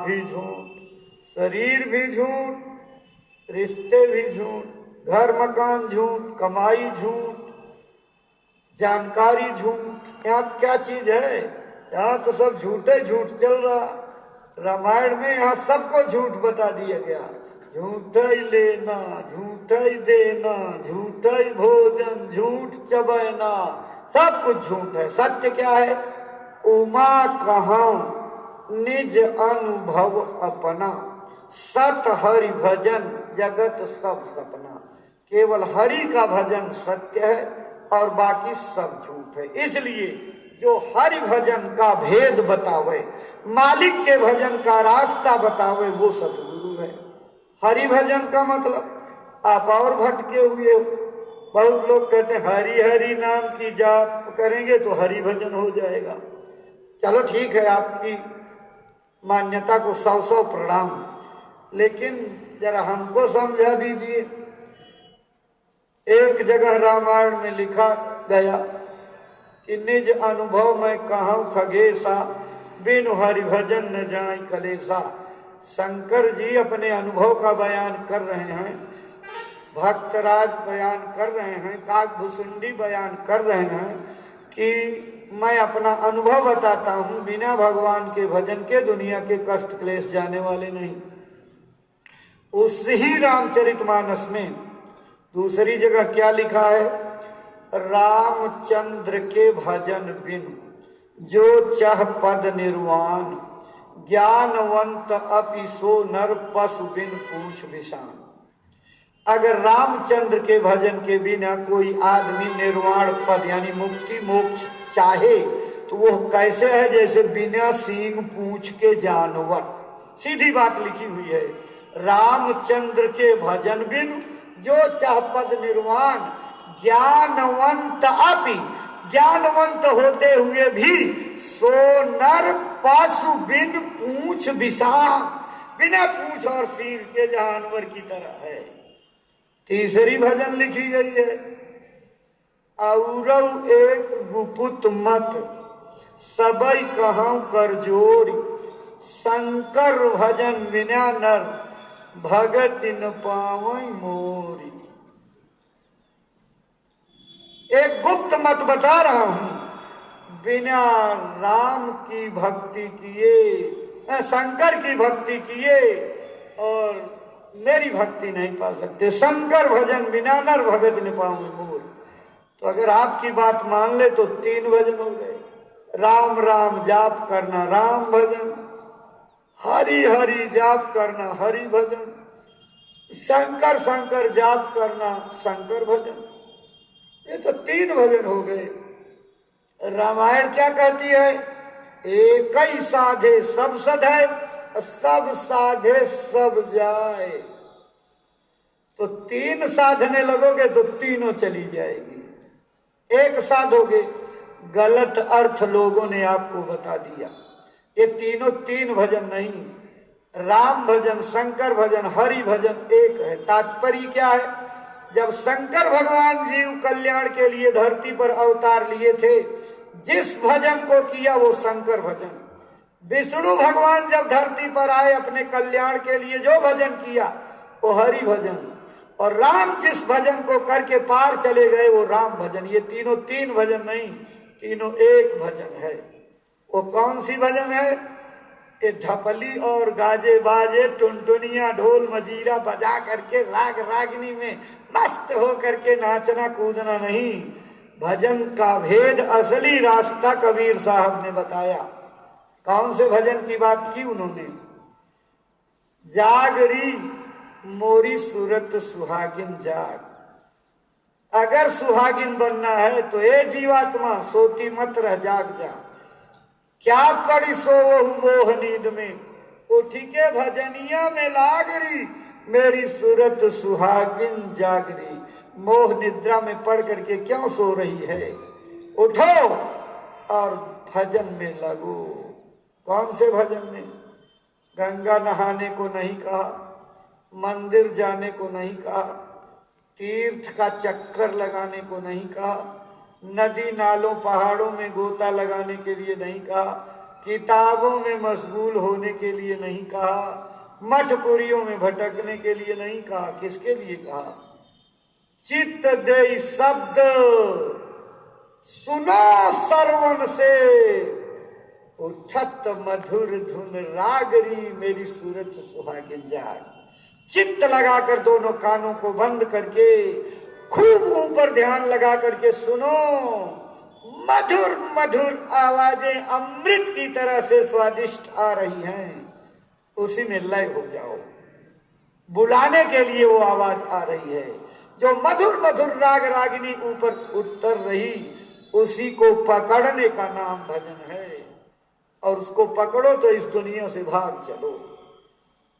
भी झूठ, शरीर भी झूठ, रिश्ते भी झूठ, घर मकान झूठ, कमाई झूठ, जानकारी झूठ। यहाँ क्या चीज है? यहाँ तो सब झूठे झूठ चल रहा। रामायण में यहाँ सबको झूठ बता दिया गया। झूठा ही लेना, झूठा ही देना, झूठा ही भोजन, झूठ चबैना, सब कुछ झूठ है। सत्य क्या है? उमा कहाँ निज अनुभव अपना, सत हरि भजन जगत सब सपना। केवल हरि का भजन सत्य है और बाकी सब झूठ है। इसलिए जो हरि भजन का भेद बतावे, मालिक के भजन का रास्ता बतावे, वो सतगुरु है। हरि भजन का मतलब आप और भटके हुए हो। बहुत लोग कहते हैं हरि हरि नाम की जाप करेंगे तो हरि भजन हो जाएगा। चलो ठीक है, आपकी मान्यता को 100 प्रणाम, लेकिन जरा हमको समझा दीजिए। एक जगह रामायण में लिखा गया कि निज अनुभव में कहूं खगेसा, बिनु हरि भजन न जाय कलेसा। शंकर जी अपने अनुभव का बयान कर रहे हैं, भक्तराज बयान कर रहे हैं, काकभूषुंडी बयान कर रहे हैं कि मैं अपना अनुभव बताता हूं, बिना भगवान के भजन के दुनिया के कष्ट क्लेश जाने वाले नहीं। उस ही रामचरितमानस में दूसरी जगह क्या लिखा है? रामचंद्र के भजन बिन जो चाह पद निर्वाण, ज्ञानवंत अपि सो नर पशु बिन पूछ विषान। अगर रामचंद्र के भजन के बिना कोई आदमी निर्वाण पद यानी मुक्ति मोक्ष चाहे तो वो कैसे है? जैसे बिना सींग पूछ के जानवर। सीधी बात लिखी हुई है। रामचंद्र के भजन बिन जो चाह पद निर्वाण, ज्ञानवंत अपि, ज्ञानवंत होते हुए भी, सो नर पशु बिन पूछ विषान, बिना पूछ और सिर के जानवर की तरह है। तीसरी भजन लिखी गई है, औरव एक गुपुत मत, सबई कहूं कर जोरी, शंकर भजन बिना नर भगत न पावई मोरी। एक गुप्त मत बता रहा हूं, बिना राम की भक्ति किए, शंकर की भक्ति किए और मेरी भक्ति नहीं पा सकते। शंकर भजन बिना नर भगत न पावई मोरी। तो अगर आपकी बात मान ले तो 3 भजन हो गए। राम राम जाप करना राम भजन, हरि हरि जाप करना हरि भजन, शंकर शंकर जाप करना शंकर भजन। ये तो 3 भजन हो गए। रामायण क्या कहती है? एक ही साधे सब सधे, सब साधे सब जाए। तो 3 साधने लगोगे तो तीनों चली जाएगी। एक साधोगे, गलत अर्थ लोगों ने आपको बता दिया। ये तीनों 3 भजन नहीं, राम भजन, शंकर भजन, हरि भजन एक है। तात्पर्य क्या है? जब शंकर भगवान जीव कल्याण के लिए धरती पर अवतार लिए थे, जिस भजन को किया वो शंकर भजन। विष्णु भगवान जब धरती पर आए अपने कल्याण के लिए जो भजन किया वो हरि भजन, और राम जिस भजन को करके पार चले गए वो राम भजन। ये तीनों 3 भजन नहीं, तीनों एक भजन है। वो कौन सी भजन है? ये ढपली और गाजे बाजे, टुनटुनिया ढोल मजीरा बजा करके राग रागिनी में मस्त हो करके नाचना कूदना नहीं। भजन का भेद, असली रास्ता कबीर साहब ने बताया। कौन से भजन की बात की उन्होंने? जागरी मोरी सूरत सुहागिन जाग। अगर सुहागिन बनना है तो ए जीवात्मा सोती मत रह, जाग जा। क्या पड़ी सो मोह नींद में, उठी के भजनिया में लागरी, मेरी सूरत सुहागिन जागरी। मोह निद्रा में पड़ करके क्यों सो रही है? उठो और भजन में लगो। कौन से भजन में? गंगा नहाने को नहीं कहा, मंदिर जाने को नहीं कहा, तीर्थ का चक्कर लगाने को नहीं कहा, नदी नालों पहाड़ों में गोता लगाने के लिए नहीं कहा, किताबों में मशगूल होने के लिए नहीं कहा, मठपुरियों में भटकने के लिए नहीं कहा। किसके लिए कहा? चित्त दे शब्द सुनो सरवन से, उठत मधुर धुन रागरी मेरी सूरत सुहागिन जाग। चित्त लगाकर दोनों कानों को बंद करके खूब ऊपर ध्यान लगा करके सुनो, मधुर मधुर आवाजें अमृत की तरह से स्वादिष्ट आ रही हैं, उसी में लय हो जाओ। बुलाने के लिए वो आवाज आ रही है, जो मधुर मधुर राग रागिनी ऊपर उतर रही, उसी को पकड़ने का नाम भजन है। और उसको पकड़ो तो इस दुनिया से भाग चलो।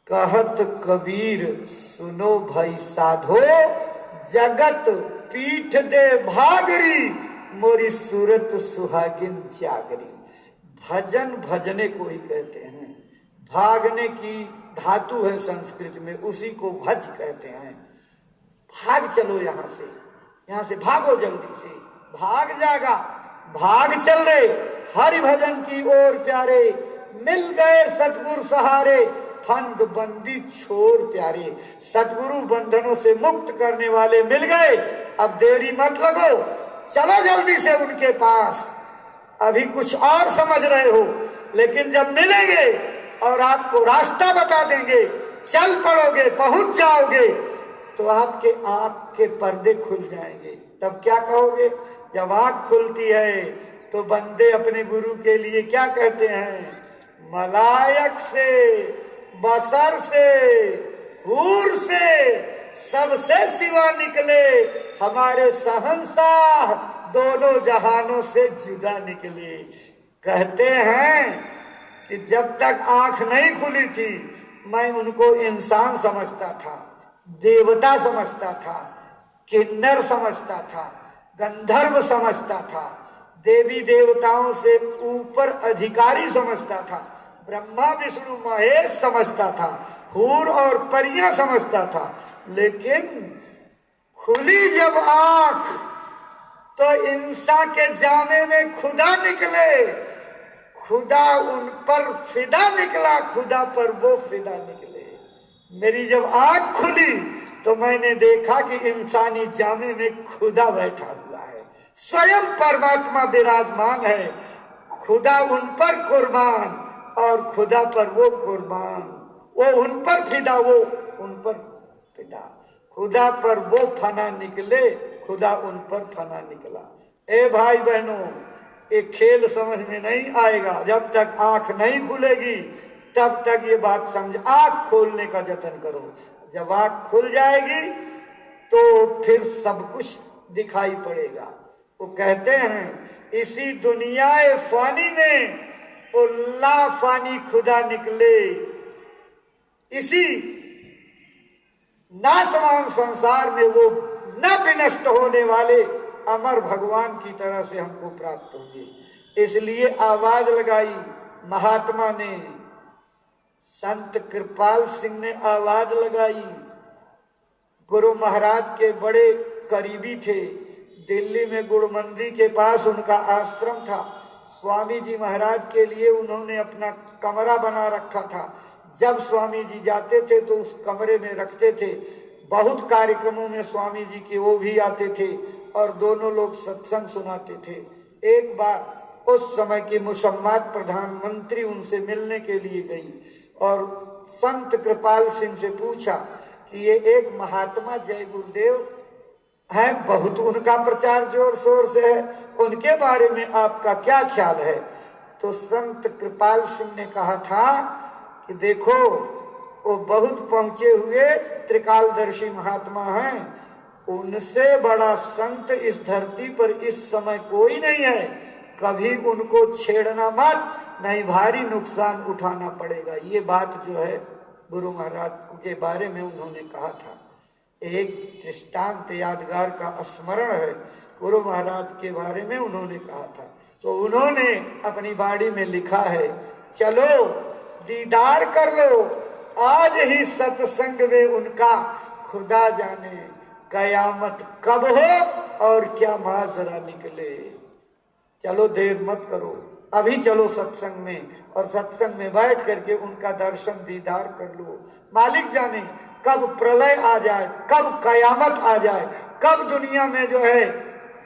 कहत कबीर सुनो भाई साधो, जगत पीठ दे भागरी मोरी सूरत सुहागिन जागरी। भजन भजने को ही कहते हैं। भागने की धातु है संस्कृत में, उसी को भज कहते हैं। भाग चलो यहां से भागो जल्दी से। भाग जागा, भाग चल रहे हरि भजन की ओर प्यारे, मिल गए सतगुरु सहारे, फंद बंदी छोर प्यारे। सतगुरु बंधनों से मुक्त करने वाले मिल गए, अब देरी मत लगो, चलो जल्दी से उनके पास। अभी कुछ और समझ रहे हो, लेकिन जब मिलेंगे और आपको रास्ता बता देंगे, चल पड़ोगे, पहुंच जाओगे, तो आपके आंख के पर्दे खुल जाएंगे। तब क्या कहोगे? जब आंख खुलती है तो बंदे अपने गुरु के लिए क्या कहते हैं? मलायक से, बसर से, हूर से, सबसे सिवा निकले, हमारे शहंशाह दोनों जहानों से जुदा निकले। कहते हैं कि जब तक आंख नहीं खुली थी, मैं उनको इंसान समझता था, देवता समझता था, किन्नर समझता था, गंधर्व समझता था, देवी देवताओं से ऊपर अधिकारी समझता था, ब्रह्मा विष्णु महेश समझता था, हूर और परियां समझता था। लेकिन खुली जब आंख तो इंसान के जामे में खुदा निकले, खुदा उन पर फिदा निकला, खुदा पर वो फिदा निकले। मेरी जब आंख खुली तो मैंने देखा कि इंसानी जामे में खुदा बैठा हुआ है, स्वयं परमात्मा विराजमान है। खुदा उन पर कुर्बान और खुदा पर वो कुर्बान, वो उन पर फिदा, वो उन पर फिदा। खुदा पर वो फना निकले, खुदा उन पर फना निकला। ए भाई बहनों, एक खेल समझ में नहीं आएगा जब तक आंख नहीं खुलेगी, तब तक ये बात समझ। आंख खोलने का जतन करो, जब आंख खुल जाएगी तो फिर सब कुछ दिखाई पड़ेगा। वो कहते हैं इसी दुनिया फानी में वो ला फानी खुदा निकले, इसी नासवान संसार में वो न विनष्ट होने वाले अमर भगवान की तरह से हमको प्राप्त होंगे। इसलिए आवाज लगाई महात्मा ने, संत कृपाल सिंह ने आवाज लगाई। गुरु महाराज के बड़े करीबी थे, दिल्ली में गुड़मंदी के पास उनका आश्रम था। स्वामी जी महाराज के लिए उन्होंने अपना कमरा बना रखा था। जब स्वामी जी जाते थे तो उस कमरे में रखते थे। बहुत कार्यक्रमों में स्वामी जी के वो भी आते थे और दोनों लोग सत्संग सुनाते थे। एक बार उस समय की मुसम्मात प्रधानमंत्री उनसे मिलने के लिए गई और संत कृपाल सिंह से पूछा कि ये एक महात्मा जय गुरुदेव है, बहुत उनका प्रचार जोर शोर से है, उनके बारे में आपका क्या ख्याल है? तो संत कृपाल सिंह ने कहा था कि देखो, वो बहुत पहुंचे हुए त्रिकालदर्शी महात्मा हैं, उनसे बड़ा संत इस धरती पर इस समय कोई नहीं है। कभी उनको छेड़ना मत, नहीं भारी नुकसान उठाना पड़ेगा। ये बात जो है गुरु महाराज के बारे में उन्होंने कहा था। एक दृष्टांत यादगार का स्मरण है, गुरु महाराज के बारे में उन्होंने कहा था। तो उन्होंने अपनी बाड़ी में लिखा है, चलो दीदार कर लो आज ही सत्संग में उनका, खुदा जाने कयामत कब हो और क्या माजरा निकले। चलो देर मत करो, अभी चलो सत्संग में, और सत्संग में बैठ करके उनका दर्शन दीदार कर लो। मालिक जाने कब प्रलय आ जाए, कब कयामत आ जाए, कब दुनिया में जो है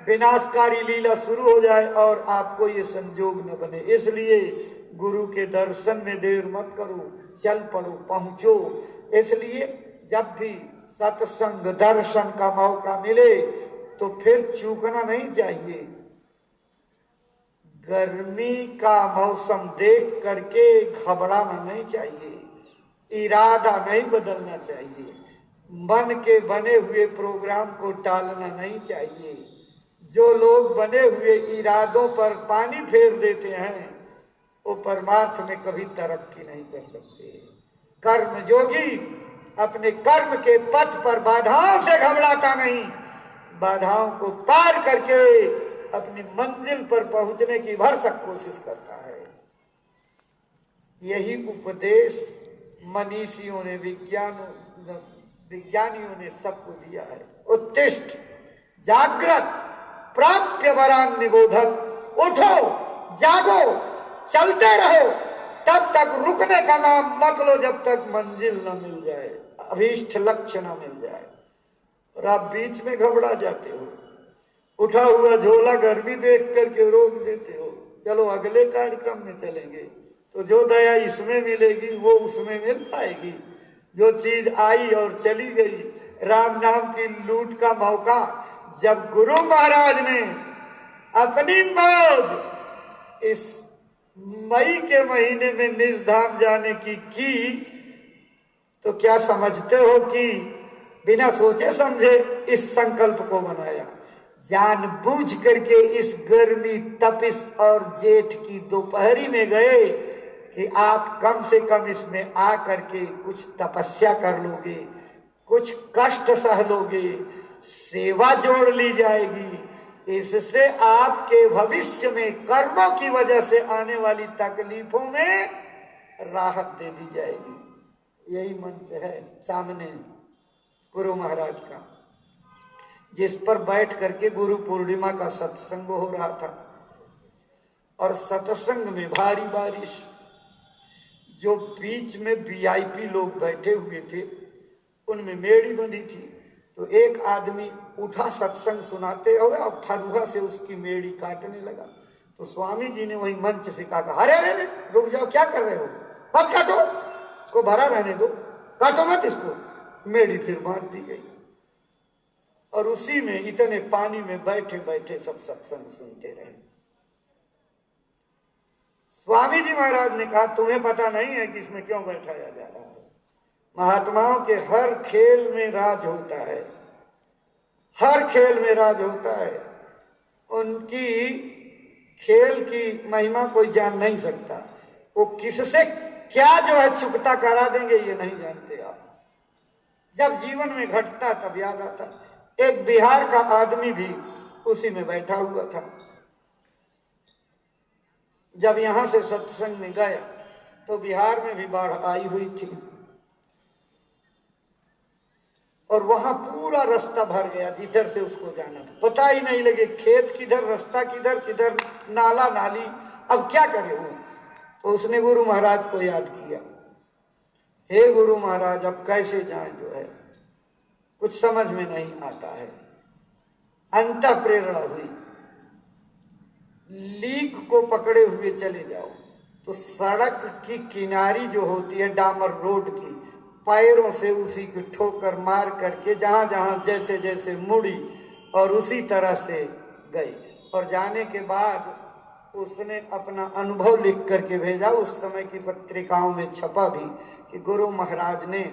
विनाशकारी लीला शुरू हो जाए और आपको ये संजोग न बने। इसलिए गुरु के दर्शन में देर मत करो, चल पड़ो, पहुंचो। इसलिए जब भी सत्संग दर्शन का मौका मिले तो फिर चूकना नहीं चाहिए। गर्मी का मौसम देख करके घबराना नहीं चाहिए, इरादा नहीं बदलना चाहिए, मन के बने हुए प्रोग्राम को टालना नहीं चाहिए। जो लोग बने हुए इरादों पर पानी फेर देते हैं वो परमार्थ में कभी तरक्की नहीं कर सकते। कर्म योगी अपने कर्म के पथ पर बाधाओं से घबराता नहीं, बाधाओं को पार करके अपनी मंजिल पर पहुंचने की भरसक कोशिश करता है। यही उपदेश मनीषियों ने, विज्ञानियों ने सबको दिया है। उत्तिष्ठ जागृत प्राप्य वरान निबोधक, उठो जागो चलते रहो, तब तक रुकने का नाम मत लो जब तक मंजिल न मिल जाए, अभीष्ट लक्ष्य न मिल जाए। और आप बीच में घबरा जाते हो, उठा हुआ झोला गर्मी देख करके रोक देते हो, चलो अगले कार्यक्रम में चलेंगे। तो जो दया इसमें मिलेगी वो उसमें मिल पाएगी। जो चीज आई और चली गई, राम नाम की लूट का मौका जब गुरु महाराज ने अपनी मौज इस मई के महीने में निजधाम जाने की तो क्या समझते हो कि बिना सोचे समझे इस संकल्प को बनाया। जानबूझ करके इस गर्मी तपिश और जेठ की दोपहरी में गए कि आप कम से कम इसमें आ करके कुछ तपस्या कर लोगे, कुछ कष्ट सह लोगे, सेवा जोड़ ली जाएगी। इससे आपके भविष्य में कर्मों की वजह से आने वाली तकलीफों में राहत दे दी जाएगी। यही मंच है सामने गुरु महाराज का, जिस पर बैठ करके गुरु पूर्णिमा का सत्संग हो रहा था। और सत्संग में भारी बारिश, जो बीच में वीआईपी लोग बैठे हुए थे उनमें मेड़ी बंधी थी। तो एक आदमी उठा सत्संग सुनाते हुए और फरुहा से उसकी मेड़ी काटने लगा। तो स्वामी जी ने वही मंच से कहा, अरे अरे रुक जाओ, क्या कर रहे हो, मत काटो, इसको भरा रहने दो, काटो मत इसको। मेड़ी फिर बांध दी गई और उसी में इतने पानी में बैठे बैठे सब सत्संग सुनते रहे। स्वामी जी महाराज ने कहा, तुम्हें पता नहीं है कि इसमें क्यों बैठाया जा रहा है। महात्माओं के हर खेल में राज होता है, हर खेल में राज होता है। उनकी खेल की महिमा कोई जान नहीं सकता। वो किससे क्या जो है चुकता करा देंगे ये नहीं जानते आप। जब जीवन में घटता तब याद आता। एक बिहार का आदमी भी उसी में बैठा हुआ था। जब यहां से सत्संग में गया तो बिहार में भी बाढ़ आई हुई थी और वहां पूरा रास्ता भर गया जिधर से उसको जाना था। पता ही नहीं लगे खेत किधर, रास्ता किधर, किधर नाला नाली, अब क्या करे वो। तो उसने गुरु महाराज को याद किया, हे गुरु महाराज अब कैसे जाए, जो है कुछ समझ में नहीं आता है। अंतः प्रेरणा हुई, लीक को पकड़े हुए चले जाओ। तो सड़क की किनारी जो होती है डामर रोड की, पैरों से उसी की ठोकर मार करके जहां जहां जैसे जैसे मुड़ी और उसी तरह से गई। और जाने के बाद उसने अपना अनुभव लिख करके भेजा। उस समय की पत्रिकाओं में छपा भी कि गुरु महाराज ने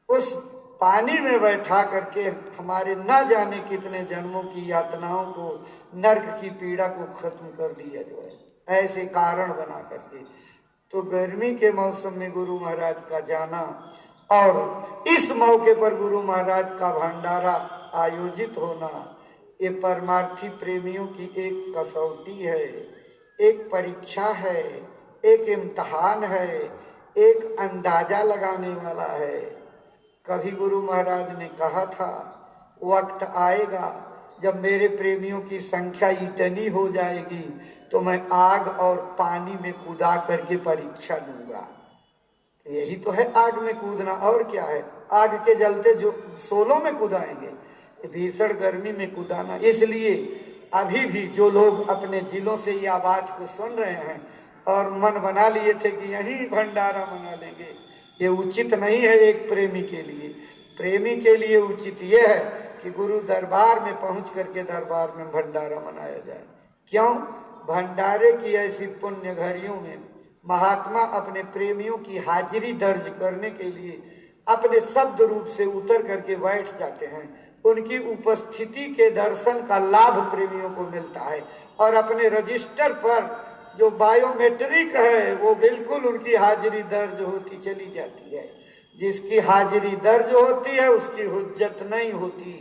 उस पानी में बैठा करके हमारे न जाने कितने जन्मों की यातनाओं को, नरक की पीड़ा को खत्म कर दिया, जो है ऐसे कारण बना करके। तो गर्मी के मौसम में गुरु महाराज का जाना और इस मौके पर गुरु महाराज का भंडारा आयोजित होना, ये परमार्थी प्रेमियों की एक कसौटी है, एक परीक्षा है, एक इम्तहान है, एक अंदाजा लगाने वाला है। कभी गुरु महाराज ने कहा था वक्त आएगा जब मेरे प्रेमियों की संख्या इतनी हो जाएगी तो मैं आग और पानी में कूदा करके परीक्षा लूंगा। यही तो है आग में कूदना, और क्या है? आग के जलते जो सोलों में कूदाएंगे, भीषण गर्मी में कूदाना। इसलिए अभी भी जो लोग अपने जिलों से ये आवाज को सुन रहे हैं और मन बना लिए थे कि यही भंडारा मना लेंगे, ये उचित नहीं है। एक प्रेमी के लिए, प्रेमी के लिए उचित ये है कि गुरु दरबार में पहुंच करके दरबार में भंडारा मनाया जाए। क्यों? भंडारे की ऐसी पुण्य घड़ियों में महात्मा अपने प्रेमियों की हाजिरी दर्ज करने के लिए अपने शब्द रूप से उतर करके बैठ जाते हैं। उनकी उपस्थिति के दर्शन का लाभ प्रेमियों को मिलता है और अपने रजिस्टर पर जो बायोमेट्रिक है वो बिल्कुल उनकी हाजिरी दर्ज होती चली जाती है। जिसकी हाजिरी दर्ज होती है उसकी हुज्जत नहीं होती,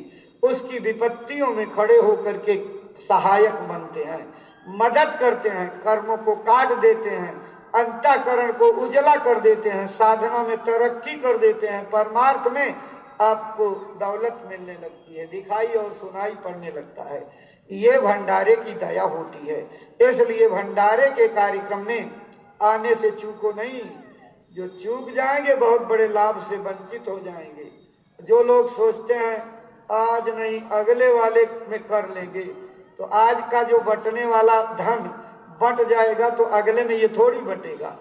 उसकी विपत्तियों में खड़े होकर के सहायक बनते हैं, मदद करते हैं, कर्मों को काट देते हैं, अंतःकरण को उजला कर देते हैं, साधना में तरक्की कर देते हैं, परमार्थ में आपको दौलत मिलने लगती है, दिखाई और सुनाई पड़ने लगता है। ये भंडारे की दया होती है। इसलिए भंडारे के कार्यक्रम में आने से चूको नहीं। जो चूक जाएंगे बहुत बड़े लाभ से वंचित हो जाएंगे। जो लोग सोचते हैं आज नहीं अगले वाले में कर लेंगे, तो आज का जो बंटने वाला धन बंट जाएगा तो अगले में ये थोड़ी बटेगा।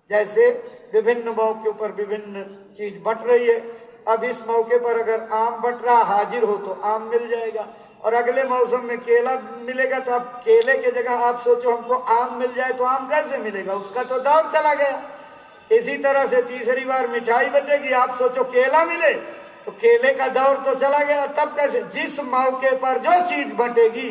जैसे विभिन्न मौके पर विभिन्न चीज बंट रही है, अब इस मौके पर अगर आम बंट रहा, हाजिर हो तो आम मिल जाएगा, और अगले मौसम में केला मिलेगा तो अब केले की जगह आप सोचो हमको आम मिल जाए तो आम कैसे मिलेगा? उसका तो दौर चला गया। इसी तरह से तीसरी बार मिठाई बटेगी, आप सोचो केला मिले तो केले का दौर तो चला गया, तब कैसे? जिस मौके पर जो चीज बटेगी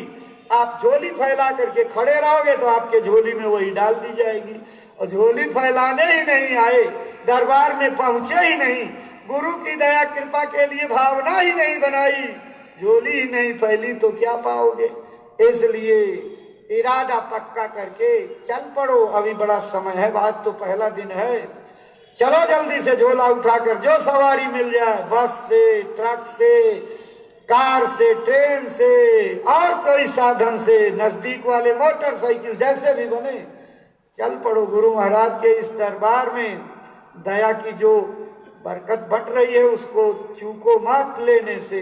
आप झोली फैला करके खड़े रहोगे तो आपके झोली में वही डाल दी जाएगी। और झोली फैलाने ही नहीं आए, दरबार में पहुंचे ही नहीं, गुरु की दया कृपा के लिए भावना ही नहीं बनाई, झोली ही नहीं फैली तो क्या पाओगे? इसलिए इरादा पक्का करके चल पड़ो। अभी बड़ा समय है, बात तो पहला दिन है। चलो जल्दी से झोला उठाकर जो सवारी मिल जाए, बस से, ट्रक से, कार से, ट्रेन से और कोई साधन से, नजदीक वाले मोटरसाइकिल जैसे भी बने, चल पड़ो गुरु महाराज के इस दरबार में। दया की जो बरकत बट रही है उसको चूको मत लेने से।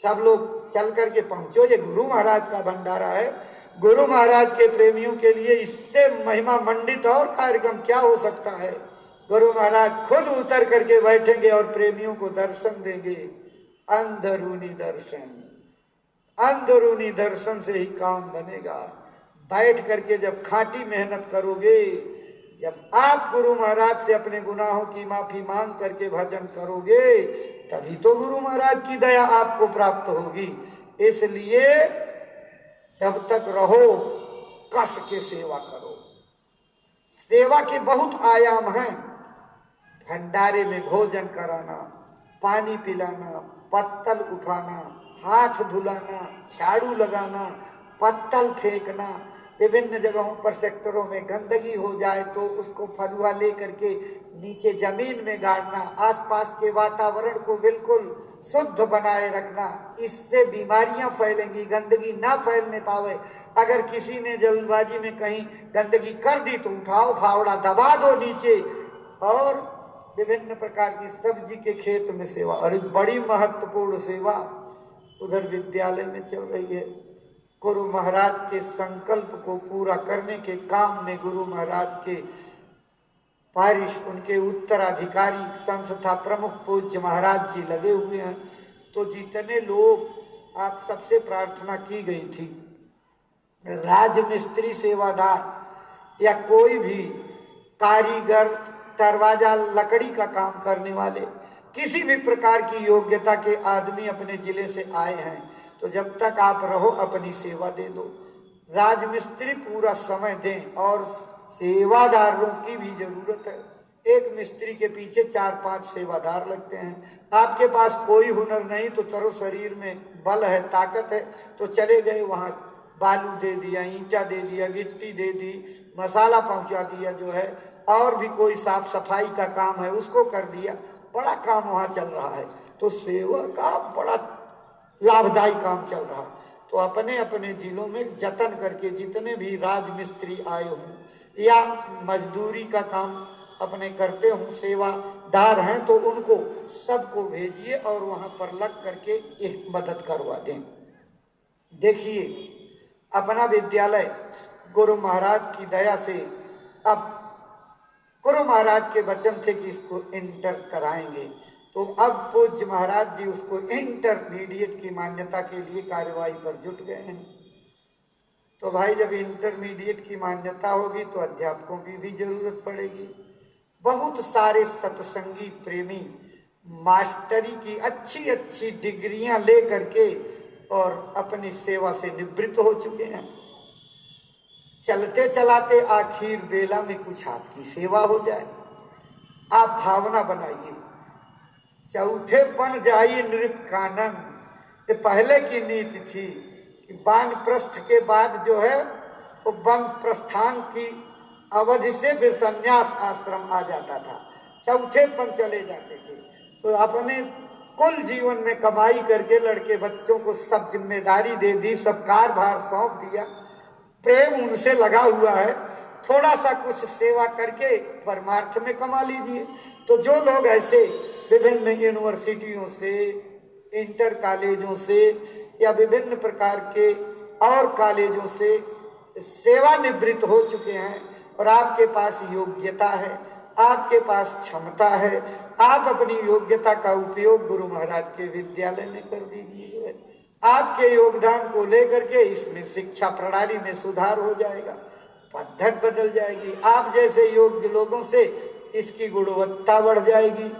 सब लोग चल करके पहुंचो, ये गुरु महाराज का भंडारा है। गुरु महाराज के प्रेमियों के लिए इससे महिमा मंडित और कार्यक्रम क्या हो सकता है? गुरु महाराज खुद उतर करके बैठेंगे और प्रेमियों को दर्शन देंगे। अंदरूनी दर्शन, अंदरूनी दर्शन से ही काम बनेगा। बैठ करके जब खाटी मेहनत करोगे, जब आप गुरु महाराज से अपने गुनाहों की माफी मांग करके भजन करोगे, तभी तो गुरु महाराज की दया आपको प्राप्त होगी। इसलिए जब तक रहो कस के सेवा करो। सेवा के बहुत आयाम हैं। भंडारे में भोजन कराना, पानी पिलाना, पत्तल उठाना, हाथ धुलाना, झाड़ू लगाना, पत्तल फेंकना, विभिन्न जगहों पर सेक्टरों में गंदगी हो जाए तो उसको फरुआ ले करके नीचे जमीन में गाड़ना, आसपास के वातावरण को बिल्कुल शुद्ध बनाए रखना। इससे बीमारियां फैलेंगी, गंदगी ना फैलने पावे। अगर किसी ने जल्दबाजी में कहीं गंदगी कर दी तो उठाओ फावड़ा दबा दो नीचे। और विभिन्न प्रकार की सब्जी के खेत में सेवा, और एक बड़ी महत्वपूर्ण सेवा उधर विद्यालय में चल रही है। गुरु महाराज के संकल्प को पूरा करने के काम में गुरु महाराज के पारिश, उनके उत्तराधिकारी, संस्था प्रमुख पूज्य महाराज जी लगे हुए हैं। तो जितने लोग, आप सबसे प्रार्थना की गई थी, राजमिस्त्री सेवादार या कोई भी कारीगर, दरवाजा लकड़ी का काम करने वाले, किसी भी प्रकार की योग्यता के आदमी अपने जिले से आए हैं तो जब तक आप रहो अपनी सेवा दे दो। राजमिस्त्री पूरा समय दें और सेवादारों की भी जरूरत है। एक मिस्त्री के पीछे 4-5 सेवादार लगते हैं। आपके पास कोई हुनर नहीं तो चलो शरीर में बल है, ताकत है, तो चले गए वहाँ, बालू दे दिया, ईंटा दे दिया, गिट्टी दे दी, मसाला पहुंचा दिया, जो है और भी कोई साफ सफाई का काम है उसको कर दिया, बड़ा काम वहाँ चल रहा है। तो सेवा का बड़ा लाभदायी काम चल रहा है। तो अपने अपने जिलों में जतन करके जितने भी राजमिस्त्री आए हों या मजदूरी का काम अपने करते हों, सेवादार हैं, तो उनको सबको भेजिए और वहां पर लग करके एक मदद करवा दें। देखिए, अपना विद्यालय गुरु महाराज की दया से, अब गुरु महाराज के वचन थे कि इसको इंटर कराएंगे, तो अब पूज्य महाराज जी उसको इंटरमीडिएट की मान्यता के लिए कार्यवाही पर जुट गए हैं। तो भाई, जब इंटरमीडिएट की मान्यता होगी तो अध्यापकों की भी जरूरत पड़ेगी। बहुत सारे सत्संगी प्रेमी मास्टरी की अच्छी अच्छी डिग्रियां ले करके और अपनी सेवा से निवृत्त हो चुके हैं। चलते चलाते आखिर बेला में कुछ आपकी सेवा हो जाए, आप भावना बनाइए। चौथे पन जाइए नृपकानन, ये पहले की नीति थी कि वानप्रस्थ के बाद जो है वो वन प्रस्थान की अवधि से फिर संन्यास आश्रम आ जाता था, चौथे पन चले जाते थे। तो अपने कुल जीवन में कमाई करके लड़के बच्चों को सब जिम्मेदारी दे दी, सब कारभार सौंप दिया, प्रेम उनसे लगा हुआ है, थोड़ा सा कुछ सेवा करके परमार्थ में कमा लीजिए। तो जो लोग ऐसे विभिन्न यूनिवर्सिटियों से, इंटर कॉलेजों से या विभिन्न प्रकार के और कॉलेजों से सेवानिवृत्त हो चुके हैं और आपके पास योग्यता है, आपके पास क्षमता है, आप अपनी योग्यता का उपयोग गुरु महाराज के विद्यालय में कर दीजिए। आपके योगदान को लेकर के इसमें शिक्षा प्रणाली में सुधार हो जाएगा, पद्धति बदल जाएगी, आप जैसे योग्य लोगों से इसकी गुणवत्ता बढ़ जाएगी,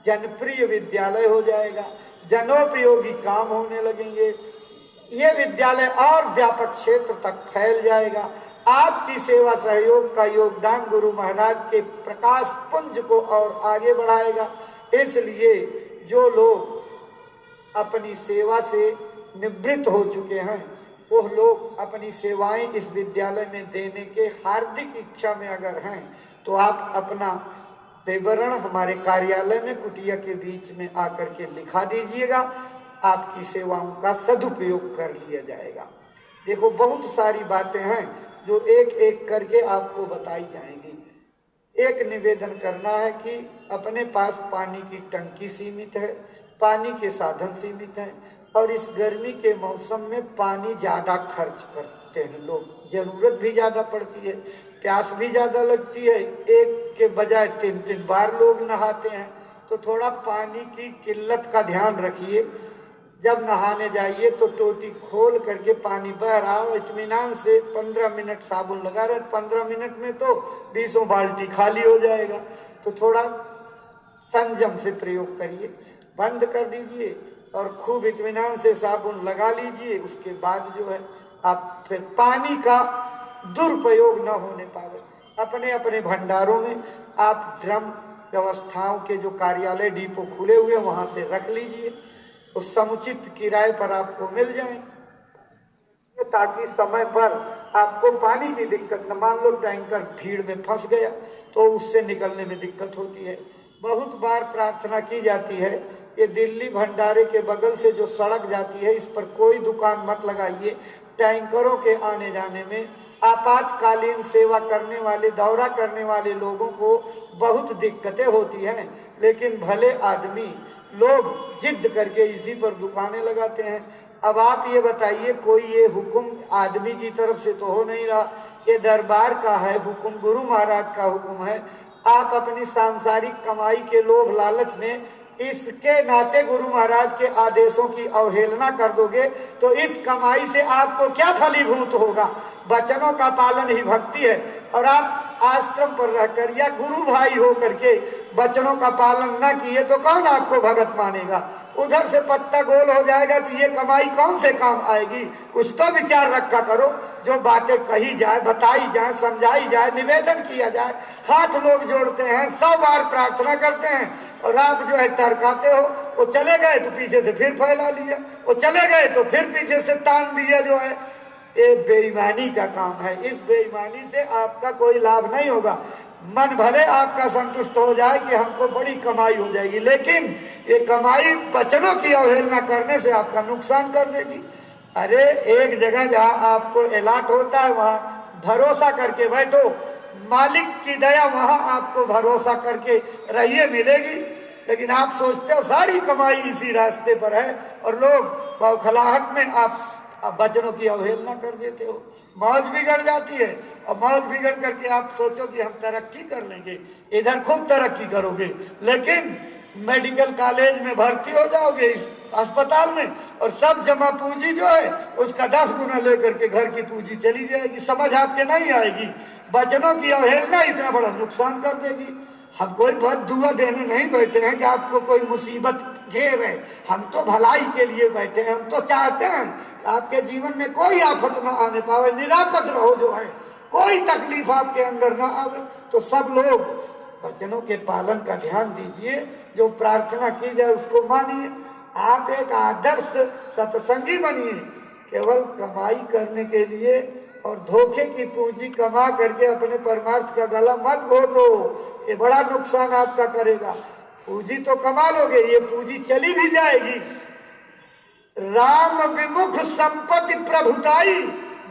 जनप्रिय विद्यालय हो जाएगा, जनोपयोगी काम होने लगेंगे, ये विद्यालय और व्यापक क्षेत्र तक फैल जाएगा। आपकी सेवा सहयोग का योगदान गुरु महाराज के प्रकाश पुंज को और आगे बढ़ाएगा। इसलिए जो लोग अपनी सेवा से निवृत्त हो चुके हैं, वो लोग अपनी सेवाएं इस विद्यालय में देने के हार्दिक इच्छा में अगर हैं, तो आप अपना विवरण हमारे कार्यालय में कुटिया के बीच में आकर के लिखा दीजिएगा, आपकी सेवाओं का सदुपयोग कर लिया जाएगा। देखो, बहुत सारी बातें हैं जो एक एक करके आपको बताई जाएंगी। एक निवेदन करना है कि अपने पास पानी की टंकी सीमित है, पानी के साधन सीमित हैं और इस गर्मी के मौसम में पानी ज़्यादा खर्च करते हैं लोग, ज़रूरत भी ज़्यादा पड़ती है, प्यास भी ज़्यादा लगती है, एक के बजाय 3-3 बार लोग नहाते हैं। तो थोड़ा पानी की किल्लत का ध्यान रखिए। जब नहाने जाइए तो टोटी खोल करके पानी बह रहा हो, इत्मीनान से 15 मिनट साबुन लगा रहे, 15 मिनट में तो 20 बाल्टी खाली हो जाएगा। तो थोड़ा संयम से प्रयोग करिए, बंद कर दीजिए और खूब इत्मीनान से साबुन लगा लीजिए। उसके बाद जो है आप फिर पानी का दुरुपयोग न होने पावे। अपने अपने भंडारों में आप ड्रम व्यवस्थाओं के जो कार्यालय डिपो खुले हुए वहां से रख लीजिए, उस समुचित किराए पर आपको मिल जाए, ताकि समय पर आपको पानी की दिक्कत न। मान लो टैंकर भीड़ में फंस गया तो उससे निकलने में दिक्कत होती है। बहुत बार प्रार्थना की जाती है, ये दिल्ली भंडारे के बगल से जो सड़क जाती है, इस पर कोई दुकान मत लगाइए। टैंकरों के आने जाने में आपातकालीन सेवा करने वाले, दौरा करने वाले लोगों को बहुत दिक्कतें होती हैं, लेकिन भले आदमी लोग जिद करके इसी पर दुकानें लगाते हैं। अब आप ये बताइए, कोई ये हुक्म आदमी की तरफ से तो हो नहीं रहा, ये दरबार का है हुक्म, गुरु महाराज का हुक्म है। आप अपनी सांसारिक कमाई के लोभ लालच में इसके नाते गुरु महाराज के आदेशों की अवहेलना कर दोगे तो इस कमाई से आपको क्या फलीभूत होगा? वचनों का पालन ही भक्ति है। और आप आश्रम पर रहकर या गुरु भाई हो करके वचनों का पालन न किए तो कौन आपको भगत मानेगा? उधर से पत्ता गोल हो जाएगा कि ये कमाई कौन से काम आएगी। कुछ तो विचार रखा करो, जो बातें कही जाए, बताई जाए, समझाई जाए, निवेदन किया जाए। हाथ लोग जोड़ते हैं, 100 बार प्रार्थना करते हैं और आप जो है टरकाते हो। वो चले गए तो पीछे से फिर फैला लिया, वो चले गए तो फिर पीछे से तान दिया। जो है ये बेईमानी का काम है। इस बेईमानी से आपका कोई लाभ नहीं होगा। मन भले आपका संतुष्ट हो जाए कि हमको बड़ी कमाई हो जाएगी, लेकिन ये कमाई वचनों की अवहेलना करने से आपका नुकसान कर देगी। अरे एक जगह जहाँ आपको अलॉट होता है वहाँ भरोसा करके बैठो, मालिक की दया वहाँ आपको भरोसा करके रहिए, मिलेगी। लेकिन आप सोचते हो सारी कमाई इसी रास्ते पर है और लोग बौखलाहट में आप वचनों की अवहेलना कर देते हो, मौज बिगड़ जाती है। और मौज बिगड़ करके आप सोचो कि हम तरक्की कर लेंगे, इधर खूब तरक्की करोगे, लेकिन मेडिकल कॉलेज में भर्ती हो जाओगे, इस अस्पताल में, और सब जमा पूंजी जो है उसका 10 गुना लेकर के घर की पूंजी चली जाएगी, समझ आपके नहीं आएगी। वचनों की अवहेलना इतना बड़ा नुकसान कर देगी। हम कोई बहुत दुआ देने नहीं बैठे हैं कि आपको कोई मुसीबत घेर है, हम तो भलाई के लिए बैठे हैं। हम तो चाहते हैं कि आपके जीवन में कोई आफत ना आने पावे, निरापद रहो, जो है कोई तकलीफ आपके अंदर ना आवे। तो सब लोग वचनों के पालन का ध्यान दीजिए, जो प्रार्थना की जाए उसको मानिए। आप एक आदर्श सत्संगी बनिए, केवल कमाई करने के लिए और धोखे की पूंजी कमा करके अपने परमार्थ का गला मत घोटो, ये बड़ा नुकसान आपका करेगा। पूंजी तो कमा लोगे, ये पूंजी चली भी जाएगी। राम विमुख संपत्ति प्रभुताई,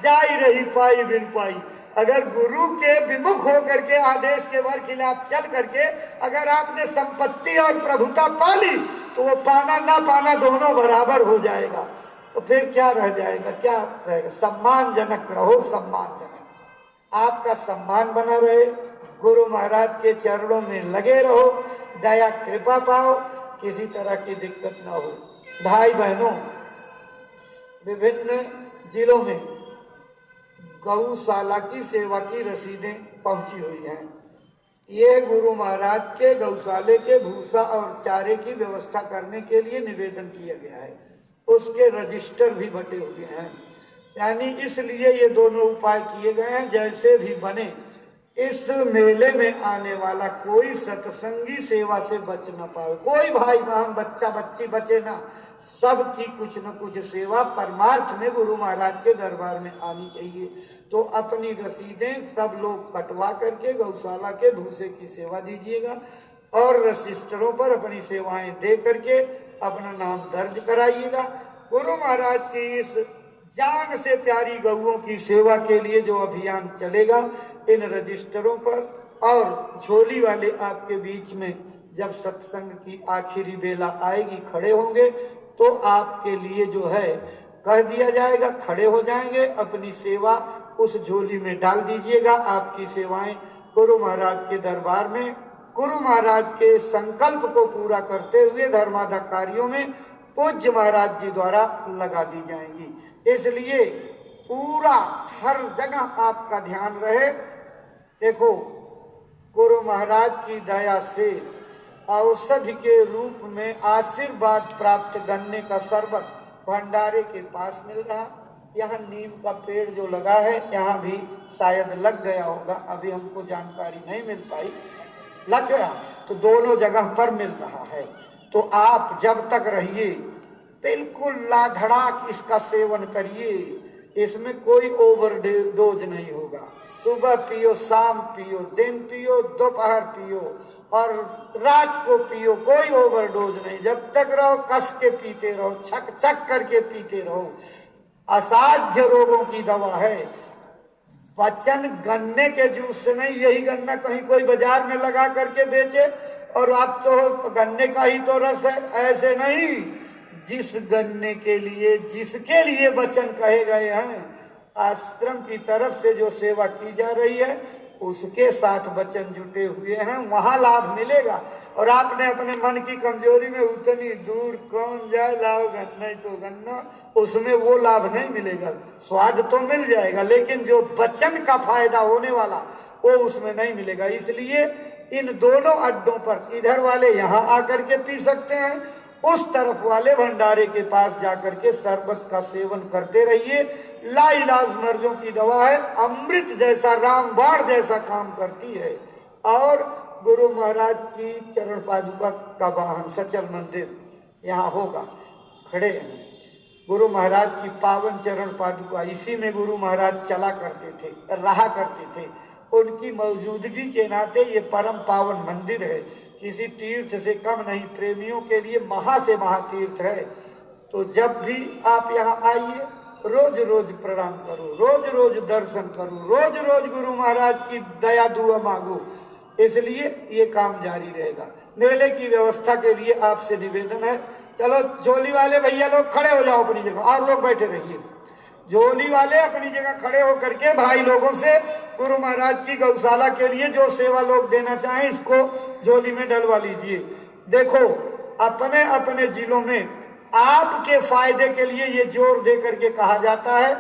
जाई रही पाई बिन पाई। अगर गुरु के विमुख होकर के आदेश के वर खिलाफ चल करके अगर आपने संपत्ति और प्रभुता पाली, तो वो पाना ना पाना दोनों बराबर हो जाएगा। तो फिर क्या रह जाएगा, क्या रहेगा? सम्मानजनक रहो, सम्मानजनक, आपका सम्मान बना रहे, गुरु महाराज के चरणों में लगे रहो, दया कृपा पाओ, किसी तरह की दिक्कत ना हो। भाई बहनों, विभिन्न जिलों में गौशाला की सेवा की रसीदें पहुंची हुई हैं। ये गुरु महाराज के गौशाले के भूसा और चारे की व्यवस्था करने के लिए निवेदन किया गया है, उसके रजिस्टर भी बटे हुए हैं। यानी इसलिए ये दोनों उपाय किए गए हैं, जैसे भी बने इस मेले में आने वाला कोई सत्संगी सेवा से बच न पाए, कोई भाई बहन बच्चा बच्ची बचे ना, सबकी कुछ न कुछ सेवा परमार्थ में गुरु महाराज के दरबार में आनी चाहिए। तो अपनी रसीदें सब लोग कटवा करके गौशाला के भूसे की सेवा दीजिएगा और रजिस्टरों पर अपनी सेवाएं दे करके अपना नाम दर्ज कराइएगा। गुरु महाराज की इस जान से प्यारी गौओं की सेवा के लिए जो अभियान चलेगा, इन रजिस्टरों पर और झोली वाले आपके बीच में जब सत्संग की आखिरी बेला आएगी, खड़े होंगे, तो आपके लिए जो है कह दिया जाएगा, खड़े हो जाएंगे, अपनी सेवा उस झोली में डाल दीजिएगा। आपकी सेवाएं गुरु महाराज के दरबार में गुरु महाराज के संकल्प को पूरा करते हुए धर्माधक कार्यों में पूज्य महाराज जी द्वारा लगा दी जाएंगी। इसलिए पूरा हर जगह आपका ध्यान रहे। देखो, गुरु महाराज की दया से औषधि के रूप में आशीर्वाद प्राप्त गन्ने का शरबत भंडारे के पास मिल रहा। यहाँ नीम का पेड़ जो लगा है, यहाँ भी शायद लग गया होगा, अभी हमको जानकारी नहीं मिल पाई, लग गया तो दोनों जगह पर मिल रहा है। तो आप जब तक रहिए बिल्कुल लाधड़ाक इसका सेवन करिए, इसमें कोई ओवरडोज नहीं होगा। सुबह पियो, शाम पियो, दिन पियो, दोपहर पियो और रात को पियो, कोई ओवरडोज नहीं। जब तक रहो कस के पीते रहो, छक छक करके पीते रहो। असाध्य रोगों की दवा है। वचन गन्ने के जूस से नहीं, यही गन्ना कहीं कोई बाजार में लगा करके बेचे और आप तो गन्ने का ही तो रस है, ऐसे नहीं। जिस गन्ने के लिए, जिसके लिए वचन कहे गए हैं, आश्रम की तरफ से जो सेवा की जा रही है उसके साथ वचन जुटे हुए हैं, वहां लाभ मिलेगा। और आपने अपने मन की कमजोरी में उतनी दूर कौन जाए, लाओ गन्ना तो गन्ना, उसमें वो लाभ नहीं मिलेगा। स्वाद तो मिल जाएगा, लेकिन जो वचन का फायदा होने वाला वो उसमें नहीं मिलेगा। इसलिए इन दोनों अड्डों पर, इधर वाले यहाँ आकर के पी सकते हैं, उस तरफ वाले भंडारे के पास जाकर के शरबत का सेवन करते रहिए। लाइलाज मर्जों की दवा है, अमृत जैसा, रामबाण जैसा काम करती है। और गुरु महाराज की चरण पादुका का वाहन सचल मंदिर यहाँ होगा, खड़े हैं। गुरु महाराज की पावन चरण पादुका, इसी में गुरु महाराज चला करते थे, रहा करते थे। उनकी मौजूदगी के नाते ये परम पावन मंदिर है, किसी तीर्थ से कम नहीं, प्रेमियों के लिए महा से महातीर्थ है। तो जब भी आप यहाँ आइए, रोज रोज प्रणाम करो, रोज रोज दर्शन करो, रोज रोज गुरु महाराज की दया दुआ मांगो। इसलिए ये काम जारी रहेगा। मेले की व्यवस्था के लिए आपसे निवेदन है, चलो झोली वाले भैया लोग खड़े हो जाओ अपनी जगह, और लोग बैठे रहिए। झोली वाले अपनी जगह खड़े होकर के भाई लोगों से गुरु महाराज की गौशाला के लिए जो सेवा लोग देना चाहें इसको झोली में डलवा लीजिए। देखो, अपने अपने जिलों में आपके फायदे के लिए ये जोर दे करके कहा जाता है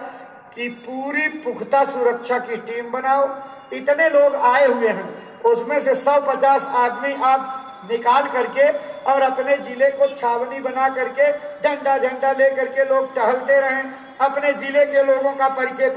कि पूरी पुख्ता सुरक्षा की टीम बनाओ। इतने लोग आए हुए हैं, उसमें से 150 आदमी आप निकाल करके और अपने जिले को छावनी बना करके डंडा झंडा ले करके लोग टहलते रहें, अपने जिले के लोगों का परिचय